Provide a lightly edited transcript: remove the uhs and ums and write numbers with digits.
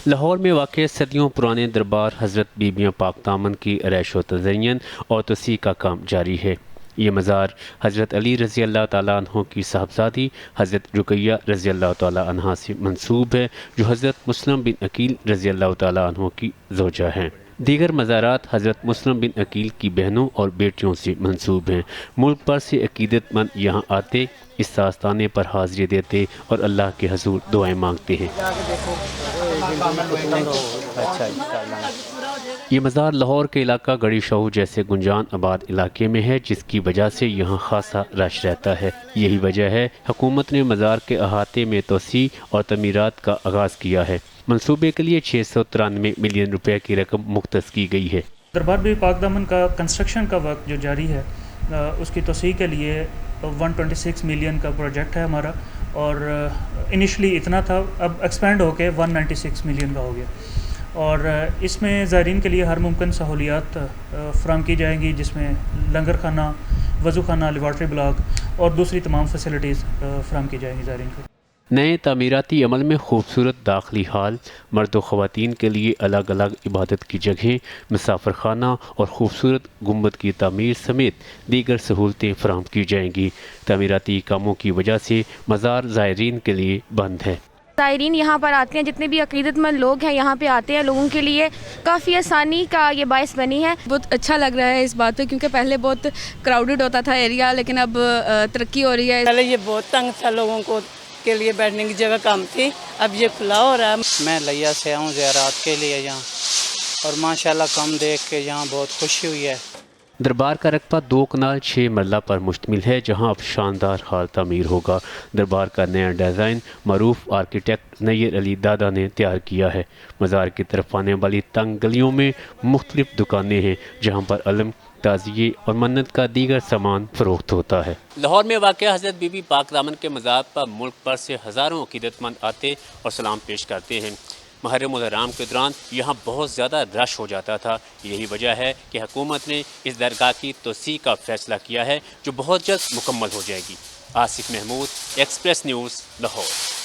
لاہور میں واقع صدیوں پرانے دربار حضرت بیبیاں پاک دامن کی رہائش و تزئین اور توسیع کا کام جاری ہے۔ یہ مزار حضرت علی رضی اللہ تعالیٰ عنہ کی صاحبزادی حضرت رقیہ رضی اللہ تعالیٰ عنہ سے منسوب ہے، جو حضرت مسلم بن عقیل رضی اللہ تعالیٰ عنہ کی زوجہ ہیں۔ دیگر مزارات حضرت مسلم بن عقیل کی بہنوں اور بیٹیوں سے منسوب ہیں۔ ملک بھر سے عقیدت مند یہاں آتے، اس آستانے پر حاضری دیتے اور اللہ کے حضور دعائیں مانگتے ہیں۔ یہ مزار لاہور کے علاقہ گڑھی شاہو جیسے گنجان آباد علاقے میں ہے، جس کی وجہ سے یہاں خاصا رش رہتا ہے۔ یہی وجہ ہے حکومت نے مزار کے احاطے میں توسیع اور تعمیرات کا آغاز کیا ہے۔ منصوبے کے لیے 693 ملین روپے کی رقم مختص کی گئی ہے۔ دربار بی پاک دامن کا کنسٹرکشن کا ورک جو جاری ہے، اس کی توسیع کے لیے 126 ملین کا پروجیکٹ ہے ہمارا، اور انیشلی اتنا تھا، اب ایکسپینڈ ہو کے 196 ملین کا ہو گیا، اور اس میں زائرین کے لیے ہر ممکن سہولیات فراہم کی جائیں گی، جس میں لنگر خانہ، وضو خانہ، لیبارٹری بلاک اور دوسری تمام فیسلٹیز فراہم کی جائیں گی زائرین کو۔ نئے تعمیراتی عمل میں خوبصورت داخلی ہال، مرد و خواتین کے لیے الگ الگ عبادت کی جگہیں، مسافر خانہ اور خوبصورت گنبد کی تعمیر سمیت دیگر سہولتیں فراہم کی جائیں گی۔ تعمیراتی کاموں کی وجہ سے مزار زائرین کے لیے بند ہے۔ زائرین یہاں پر آتے ہیں، جتنے بھی عقیدت مند لوگ ہیں یہاں پہ آتے ہیں، لوگوں کے لیے کافی آسانی کا یہ باعث بنی ہے۔ بہت اچھا لگ رہا ہے اس بات پہ، کیونکہ پہلے بہت کراؤڈڈ ہوتا تھا ایریا، لیکن اب ترقی ہو رہی ہے۔ پہلے یہ بہت تنگ تھا، لوگوں کو کے لیے بیٹھنے کی جگہ کم تھی، اب یہ کھلا ہو رہا ہے۔ میں لیا سے آؤں زیارات کے لیے یہاں، اور ماشاءاللہ کم دیکھ کے یہاں بہت خوشی ہوئی ہے۔ دربار کا رقبہ 2 کنال 6 مرلہ پر مشتمل ہے، جہاں اب شاندار ہال تعمیر ہوگا۔ دربار کا نیا ڈیزائن معروف آرکیٹیکٹ نیر علی دادا نے تیار کیا ہے۔ مزار کی طرف آنے والی تنگ گلیوں میں مختلف دکانیں ہیں، جہاں پر علم، تعزیے اور منت کا دیگر سامان فروخت ہوتا ہے۔ لاہور میں واقع حضرت بی بی پاک دامن کے مزار پر ملک بھر سے ہزاروں عقیدت مند آتے اور سلام پیش کرتے ہیں۔ محرم الحرام کے دوران یہاں بہت زیادہ رش ہو جاتا تھا، یہی وجہ ہے کہ حکومت نے اس درگاہ کی توسیع کا فیصلہ کیا ہے، جو بہت جلد مکمل ہو جائے گی۔ Asif Mahmood, Express News, Lahore.